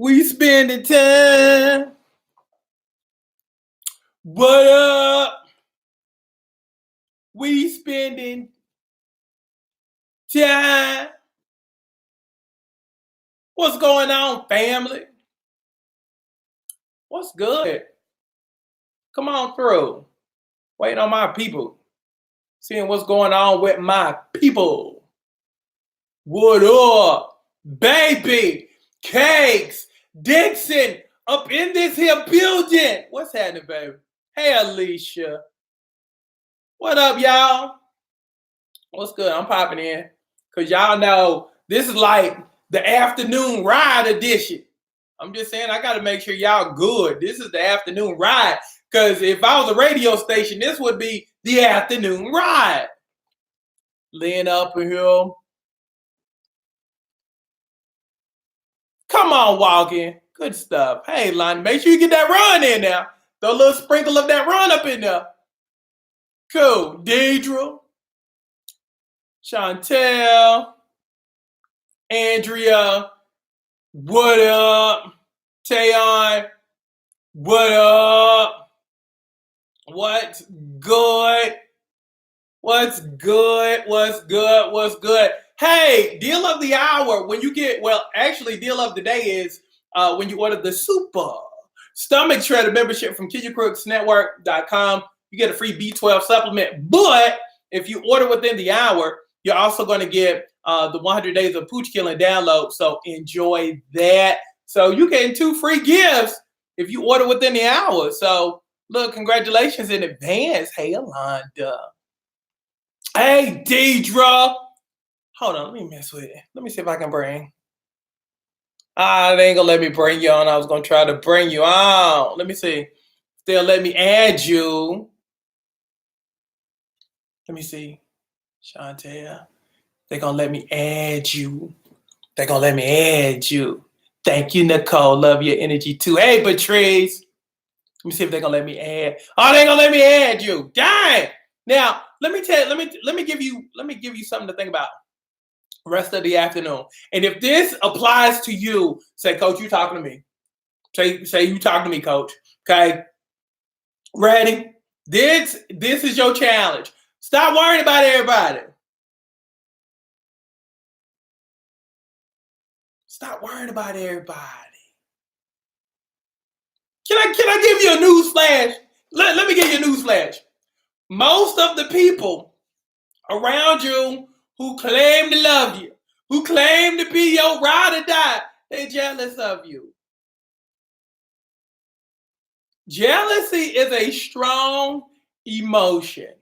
We spending time. What up? We spending time. What's going on, family? What's good? Come on through. Waiting on my people. Seeing what's going on with my people. What up, baby? Cakes, Dixon, up in this here building. What's happening, baby? Hey, Alicia. What up, y'all? What's good? I'm popping in. Because y'all know this is like the afternoon ride edition. I'm just saying, I got to make sure y'all good. This is the afternoon ride. Because if I was a radio station, this would be the afternoon ride. Laying up here. Come on, walking. Good stuff. Hey, Lonnie, make sure you get that run in there. Throw a little sprinkle of that run up in there. Cool. Deidre. Chantel. Andrea. What up? Tayon. What up? What's good? What's good? What's good? What's good? Hey, deal of the hour. When you get, well, actually, deal of the day is when you order the Super Stomach Shredder membership from KidYourCrooksNetwork.com. You get a free B12 supplement. But if you order within the hour, you're also going to get the 100 Days of Pooch Killing download. So enjoy that. So you get 2 free gifts if you order within the hour. So look, congratulations in advance. Hey, Alonda. Hey, Deidre. Hold on, let me mess with it. Let me see if I can bring. They ain't gonna let me bring you on. I was gonna try to bring you on. Let me see. They'll let me add you. Let me see. Chantel. They're gonna let me add you. They're gonna let me add you. Thank you, Nicole. Love your energy too. Hey, Patrice. Let me see if they're gonna let me add. Oh, they ain't gonna let me add you. Dang. Now, let me give you something to think about rest of the afternoon. And if this applies to you, say, Coach, you talking to me. Say you talking to me, Coach. Okay. Ready? This is your challenge. Stop worrying about everybody. Stop worrying about everybody. Can I give you a news flash? Let me give you a news flash. Most of the people around you who claim to love you, who claim to be your ride or die, they jealous of you. Jealousy is a strong emotion.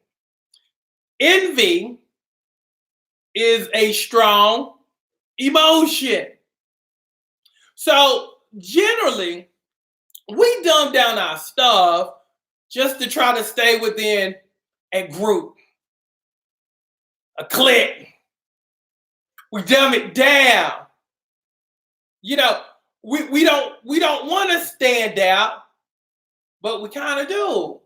Envy is a strong emotion. So generally, we dumb down our stuff just to try to stay within a group, a clique. We dumb it down. You know, we don't want to stand out, but we kind of do.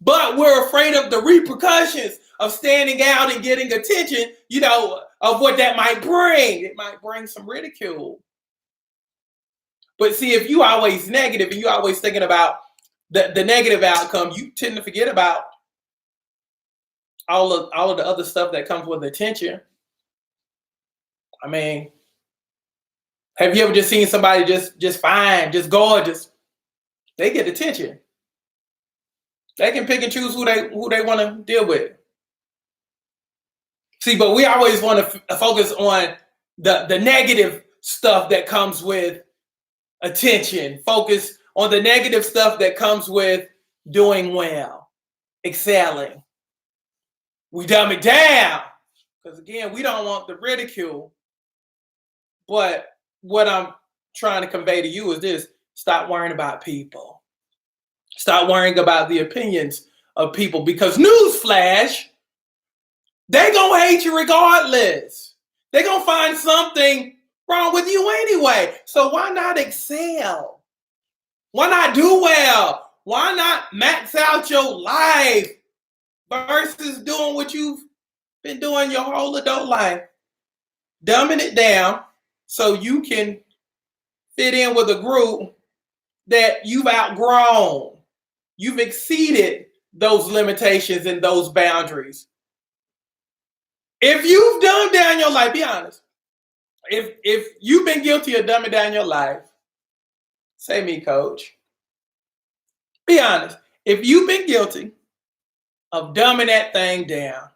But we're afraid of the repercussions of standing out and getting attention, you know, of what that might bring. It might bring some ridicule. But see, if you always negative and you always thinking about the negative outcome, you tend to forget about all of the other stuff that comes with attention. I mean, have you ever just seen somebody just fine, just gorgeous? They get attention. They can pick and choose who they want to deal with. See, but we always want to focus on the negative stuff that comes with attention. Focus on the negative stuff that comes with doing well, excelling. We dumb it down because, again, we don't want the ridicule. But what I'm trying to convey to you is this: stop worrying about people. Stop worrying about the opinions of people, because newsflash, they gonna hate you regardless. They gonna find something wrong with you anyway. So why not excel? Why not do well? Why not max out your life versus doing what you've been doing your whole adult life? Dumbing it down so you can fit in with a group that you've outgrown. You've exceeded those limitations and those boundaries. If you've dumbed down your life, be honest. If you've been guilty of dumbing down your life, say me, coach. Be honest. If you've been guilty of dumbing that thing down,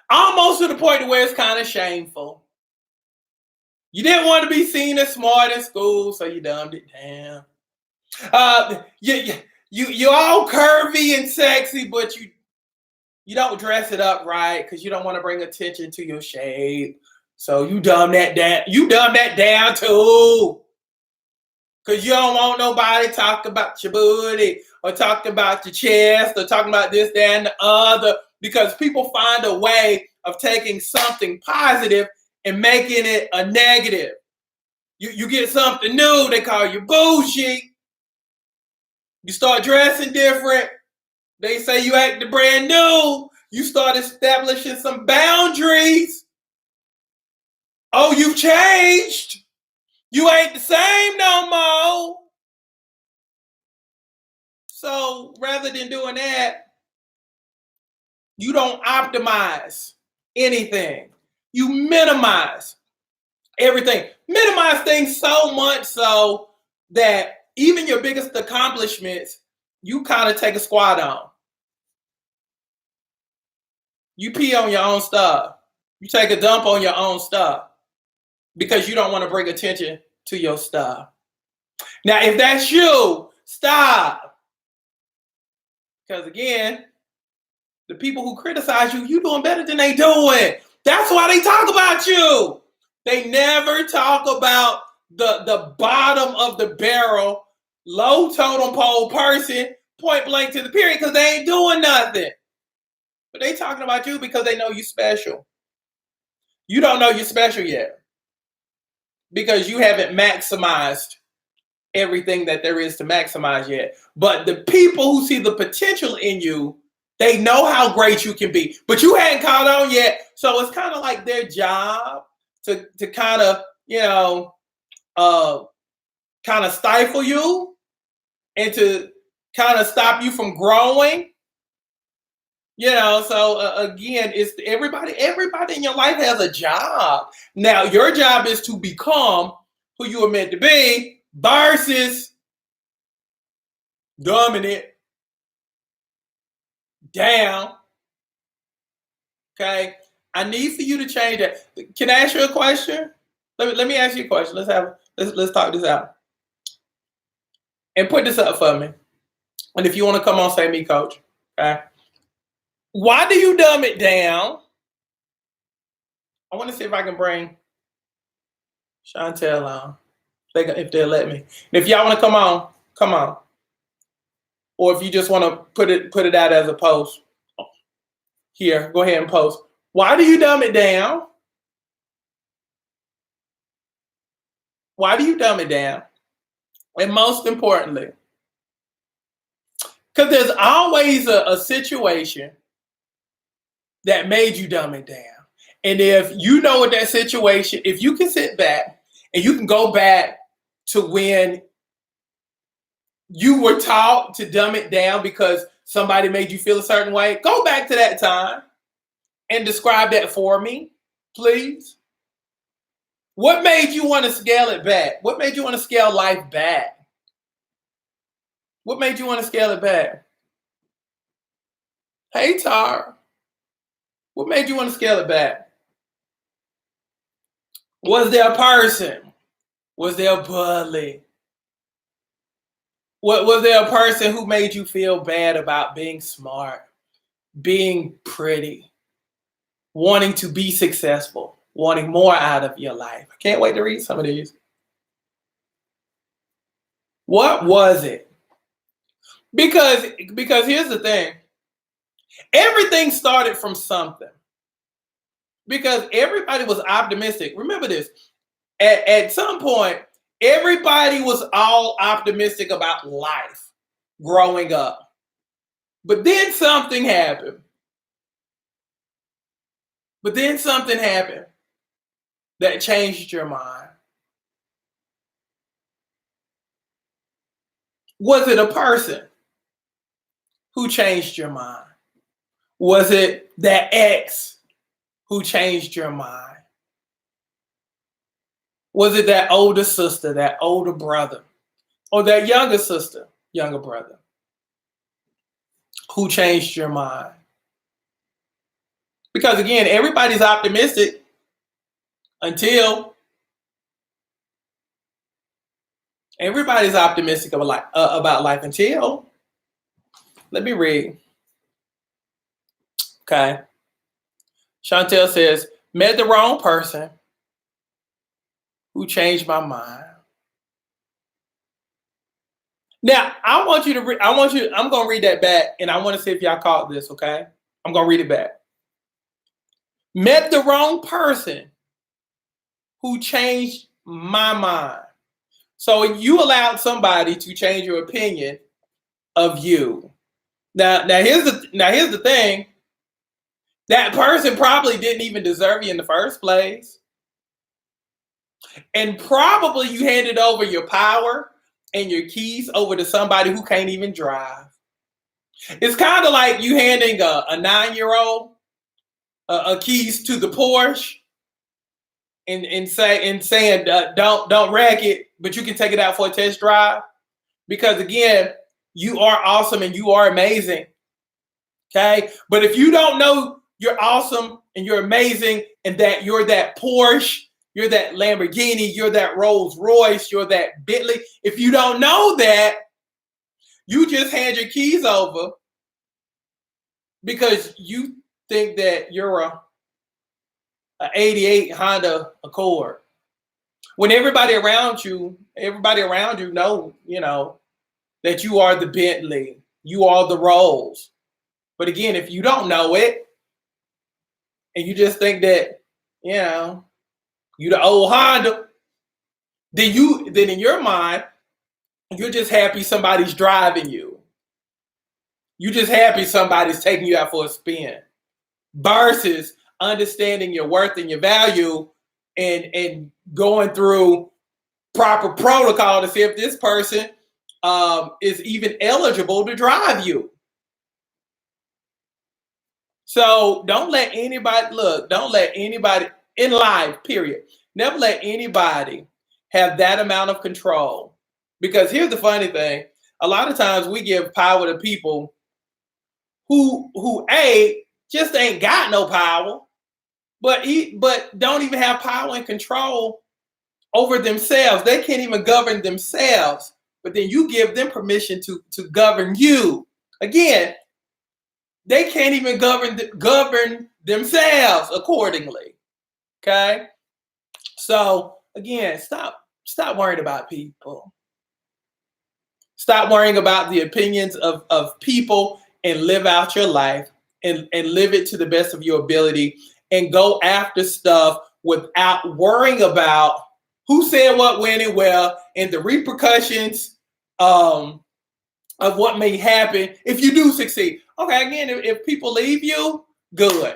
almost to the point where it's kind of shameful. You didn't want to be seen as smart in school, so you dumbed it down. You're all curvy and sexy, but you don't dress it up right because you don't want to bring attention to your shape. So you dumb that down. You dumb that down too. Because you don't want nobody talking about your booty or talking about your chest or talking about this, that, and the other. Because people find a way of taking something positive and making it a negative. You get something new, they call you bougie. You start dressing different, they say you acting brand new. You start establishing some boundaries. Oh, you've changed. You ain't the same no more. So rather than doing that, you don't optimize anything. You minimize everything. Minimize things so much so that even your biggest accomplishments, you kind of take a squat on. You pee on your own stuff. You take a dump on your own stuff because you don't want to bring attention to your stuff. Now, if that's you, stop. Because again, the people who criticize you, you doing better than they doing. That's why they talk about you. They never talk about the bottom of the barrel, low totem pole person, point blank to the period, because they ain't doing nothing. But they talking about you because they know you special. You don't know you're special yet because you haven't maximized everything that there is to maximize yet. But the people who see the potential in you, they know how great you can be, but you hadn't caught on yet. So it's kind of like their job to kind of, kind of stifle you and to kind of stop you from growing. So again, it's everybody in your life has a job. Now, your job is to become who you are meant to be versus dumbing it down. Okay, I need for you to change that. Can I ask you a question? Let me ask you a question. Let's talk this out and put this up for me. And if you want to come on, say me, coach. Okay. Why do you dumb it down? I want to see if I can bring Chantel on. If they'll let me. And if y'all want to come on. Or if you just want to put it out as a post. Here, go ahead and post. Why do you dumb it down? Why do you dumb it down? And most importantly, because there's always a situation that made you dumb it down. And if you know what that situation, if you can sit back and you can go back to when you were taught to dumb it down because somebody made you feel a certain way, go back to that time and describe that for me, please. What made you want to scale it back? What made you want to scale life back? What made you want to scale it back? Hey, Tar. What made you want to scale it back? Was there a person? Was there a bully? Was there a person who made you feel bad about being smart, being pretty, wanting to be successful, wanting more out of your life? I can't wait to read some of these. What was it? Because here's the thing. Everything started from something. Because everybody was optimistic. Remember this. At some point, everybody was all optimistic about life growing up. But then something happened. That changed your mind. Was it a person who changed your mind? Was it that ex who changed your mind? Was it that older sister, that older brother, or that younger sister, younger brother who changed your mind? Because again, everybody's optimistic until everybody's optimistic about life until, let me read. Okay. Chantel says, met the wrong person who changed my mind. Now, I'm going to read that back, and I want to see if y'all caught this, okay? I'm going to read it back. Met the wrong person who changed my mind. So you allowed somebody to change your opinion of you. Now here's the thing. That person probably didn't even deserve you in the first place. And probably you handed over your power and your keys over to somebody who can't even drive. It's kind of like you handing a 9-year-old keys to the Porsche and saying don't wreck it, but you can take it out for a test drive. Because again, you are awesome and you are amazing. Okay? But if you don't know you're awesome and you're amazing and that you're that Porsche, you're that Lamborghini, you're that Rolls Royce, you're that Bentley, if you don't know that, you just hand your keys over because you think that you're a 88 Honda Accord. When everybody around you know, that you are the Bentley, you are the Rolls. But again, if you don't know it, and you just think that, you the old Honda, then in your mind, you're just happy somebody's driving you. You're just happy somebody's taking you out for a spin. Versus understanding your worth and your value and going through proper protocol to see if this person is even eligible to drive you. So don't let anybody in life, period. Never let anybody have that amount of control. Because here's the funny thing. A lot of times we give power to people who just ain't got no power, but don't even have power and control over themselves. They can't even govern themselves. But then you give them permission to govern you. Again, they can't even govern themselves accordingly. Okay? So again, stop worrying about people. Stop worrying about the opinions of people and live out your life and live it to the best of your ability and go after stuff without worrying about who said what, when, and where, and the repercussions of what may happen if you do succeed. Okay, again, if people leave you, good.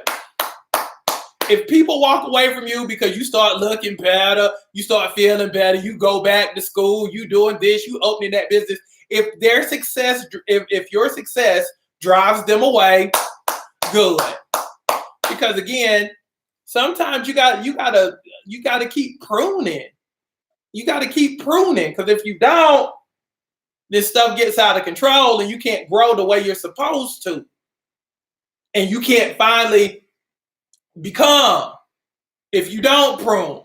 If people walk away from you because you start looking better, you start feeling better, you go back to school, you doing this, you opening that business. If their success, if your success drives them away, good. Because again, sometimes you gotta keep pruning. You gotta keep pruning because if you don't, this stuff gets out of control and you can't grow the way you're supposed to. And you can't finally become if you don't prune.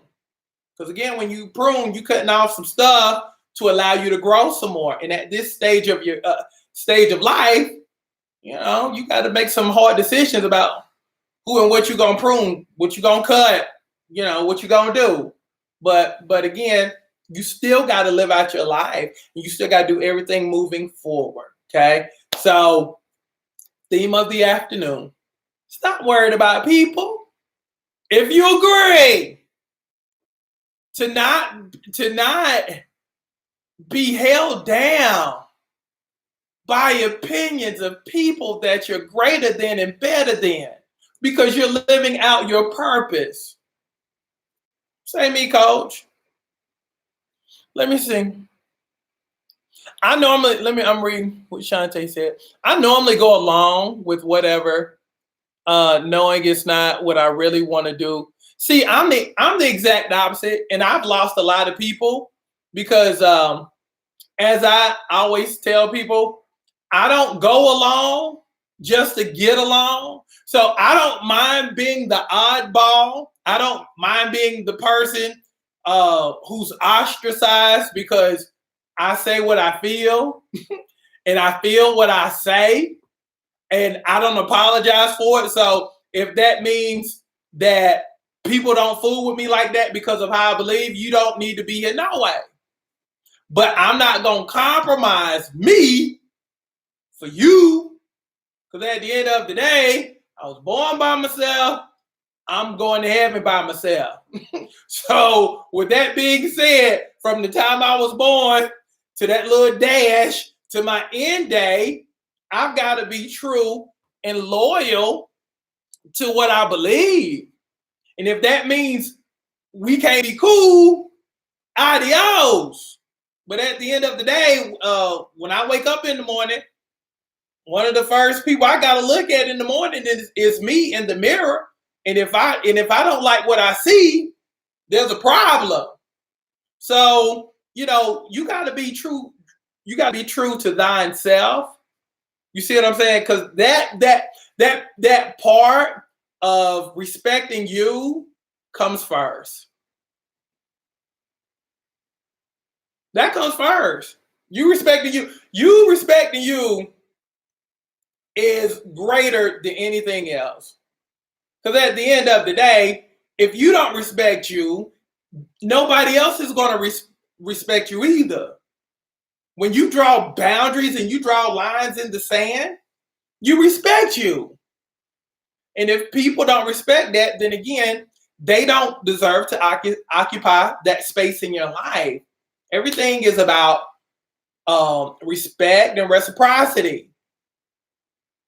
Because again, when you prune, you're cutting off some stuff to allow you to grow some more. And at this stage of your stage of life, you got to make some hard decisions about who and what you're going to prune, what you're going to cut, what you're going to do. But again, you still got to live out your life. And you still got to do everything moving forward. Okay. So theme of the afternoon, stop worried about people. If you agree to not be held down by opinions of people that you're greater than and better than because you're living out your purpose. Say me, coach. Let me see. I'm reading what Shantae said. I normally go along with whatever, knowing it's not what I really want to do. See, I'm the exact opposite, and I've lost a lot of people because, as I always tell people, I don't go along just to get along. So I don't mind being the oddball. I don't mind being the person who's ostracized because I say what I feel and I feel what I say and I don't apologize for it. So if that means that people don't fool with me like that because of how I believe, you don't need to be here no way. But I'm not going to compromise me for you, because at the end of the day, I was born by myself. I'm going to heaven by myself. So with that being said, from the time I was born to that little dash to my end day, I've got to be true and loyal to what I believe. And if that means we can't be cool, adios. But at the end of the day, when I wake up in the morning, one of the first people I gotta look at in the morning is me in the mirror. And if I don't like what I see, there's a problem. So, you gotta be true. You gotta be true to thine self. You see what I'm saying? Because that part of respecting you comes first. That comes first. You respecting you is greater than anything else. Because at the end of the day, if you don't respect you, nobody else is going to respect you either. When you draw boundaries and you draw lines in the sand, you respect you. And if people don't respect that, then again, they don't deserve to occupy that space in your life. Everything is about respect and reciprocity.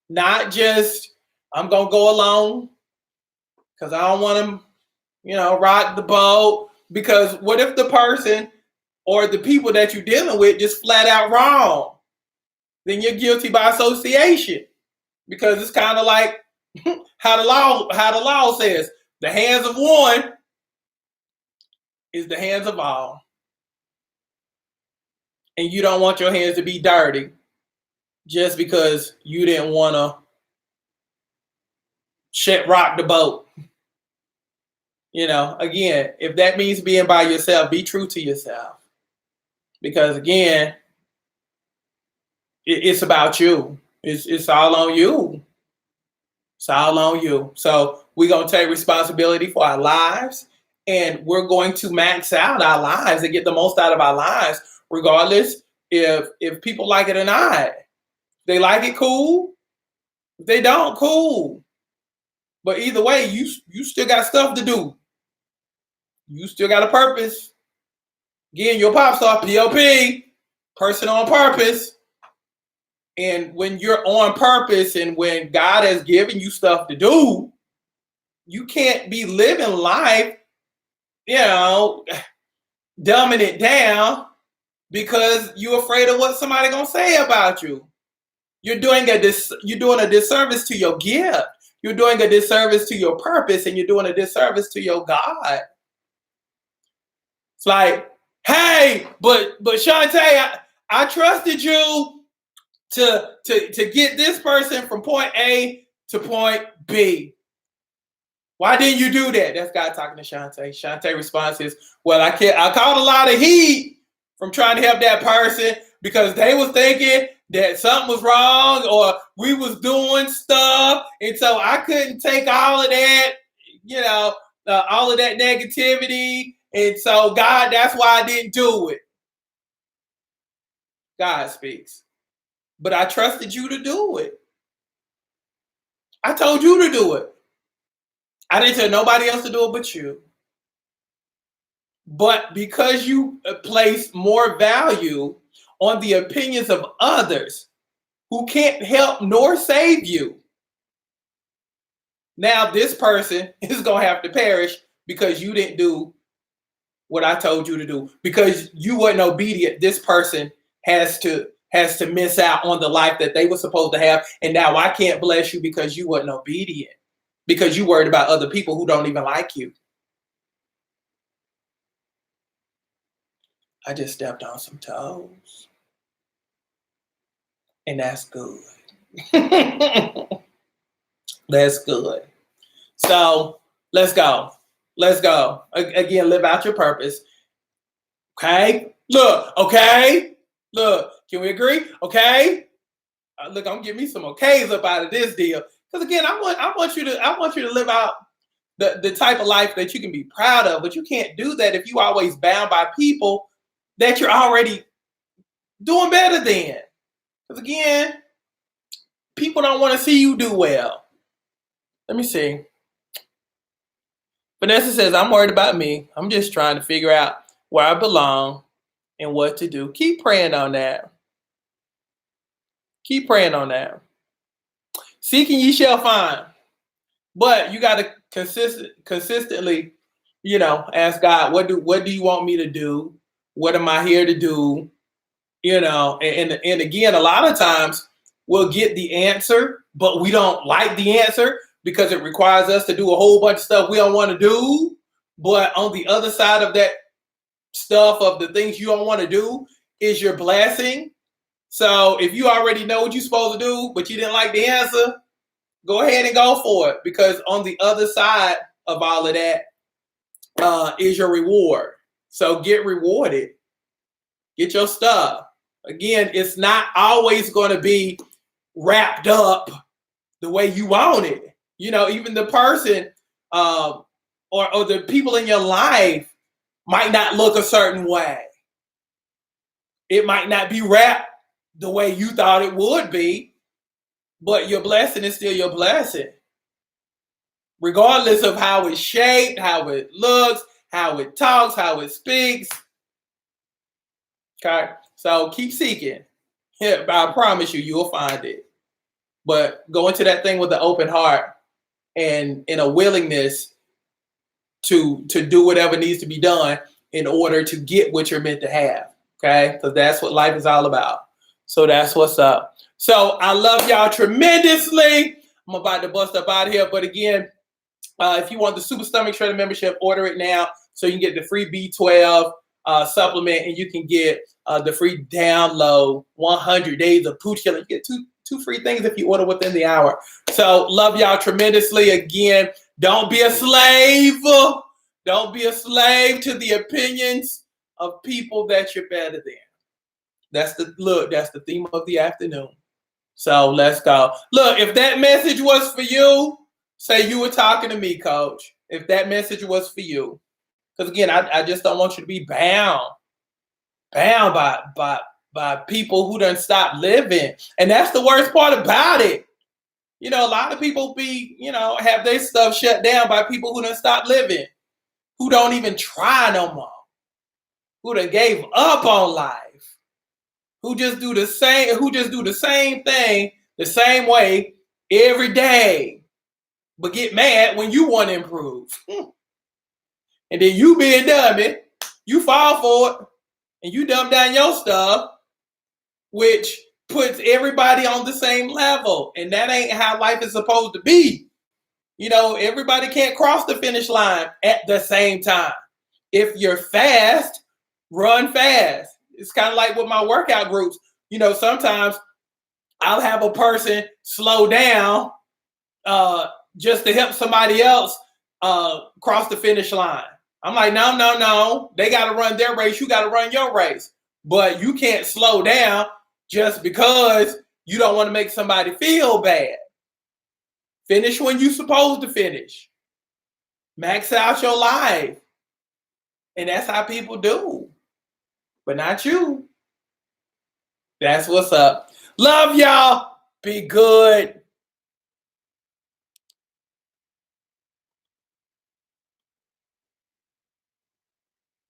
Not just, I'm going to go along because I don't want to, rock the boat. Because what if the person or the people that you're dealing with just flat out wrong? Then you're guilty by association. Because it's kind of like how the law says, the hands of one is the hands of all. And you don't want your hands to be dirty just because you didn't want to rock the boat. Again, if that means being by yourself, be true to yourself. Because again, it's about you. It's all on you. It's all on you. So we're going to take responsibility for our lives, and we're going to max out our lives and get the most out of our lives, regardless if people like it or not. If they like it, cool. If they don't, cool. But either way, you still got stuff to do. You still got a purpose. Again, your pop star, POP, person on purpose. And when you're on purpose and when God has given you stuff to do, you can't be living life, dumbing it down because you're afraid of what somebody gonna say about you. You're doing a disservice to your gift. You're doing a disservice to your purpose, and you're doing a disservice to your God. It's like, hey, but Shantae, I trusted you to get this person from point A to point B. Why didn't you do that? That's God talking to Shantae. Shantae response is, well, I caught a lot of heat from trying to help that person because they was thinking that something was wrong or we was doing stuff. And so I couldn't take all of that, all of that negativity. And so God, that's why I didn't do it. God speaks. But I trusted you to do it. I told you to do it. I didn't tell nobody else to do it but you. But because you place more value on the opinions of others who can't help nor save you, now this person is going to have to perish because you didn't do what I told you to do. Because you weren't obedient, this person has to miss out on the life that they were supposed to have, and now I can't bless you because you weren't obedient, because you worried about other people who don't even like you. I just stepped on some toes, and that's good. That's good. So let's go. Let's go. Again, live out your purpose. Okay? Look, okay? Look, can we agree? Okay? Look, I'm gonna give me some okays up out of this deal. Because again, I want you to live out the type of life that you can be proud of, but you can't do that if you always bound by people that you're already doing better than. Because again, people don't want to see you do well. Let me see. Vanessa says, I'm worried about me. I'm just trying to figure out where I belong and what to do. Keep praying on that. Keep praying on that. Seeking ye shall find. But you got to consistently, ask God, what do you want me to do? What am I here to do? And again, a lot of times we'll get the answer, but we don't like the answer because it requires us to do a whole bunch of stuff we don't want to do. But on the other side of that stuff, of the things you don't want to do, is your blessing. So if you already know what you're supposed to do, but you didn't like the answer, go ahead and go for it, because on the other side of all of that is your reward. So get rewarded. Get your stuff. Again, it's not always going to be wrapped up the way you want it. Even the person or the people in your life might not look a certain way. It might not be wrapped the way you thought it would be, but your blessing is still your blessing. Regardless of how it's shaped, how it looks, how it talks, how it speaks. Okay? So keep seeking. Yeah, I promise you, you'll find it. But go into that thing with an open heart and in a willingness to do whatever needs to be done in order to get what you're meant to have. Okay? Because that's what life is all about. So that's what's up. So I love y'all tremendously. I'm about to bust up out of here. But again, if you want the Super Stomach Shredder membership, order it now so you can get the free B12 supplement, and you can get the free download 100 days of pooch killing. You get two free things if you order within the hour. So love y'all tremendously. Again, don't be a slave. Don't be a slave to the opinions of people that you're better than. That's the theme of the afternoon. So let's go. Look, if that message was for you, say you were talking to me, coach. If that message was for you. Because again, I just don't want you to be bound by people who done stopped living. And that's the worst part about it. A lot of people have their stuff shut down by people who done stopped living, who don't even try no more, who done gave up on life, who just do the same thing the same way every day, but get mad when you want to improve. And then you being dummy, you fall for it, and you dumb down your stuff, which puts everybody on the same level. And that ain't how life is supposed to be. Everybody can't cross the finish line at the same time. If you're fast, run fast. It's kind of like with my workout groups. Sometimes I'll have a person slow down just to help somebody else cross the finish line. I'm like, no. They got to run their race. You got to run your race. But you can't slow down just because you don't want to make somebody feel bad. Finish when you're supposed to finish. Max out your life. And that's how people do. But not you. That's what's up. Love y'all. Be good.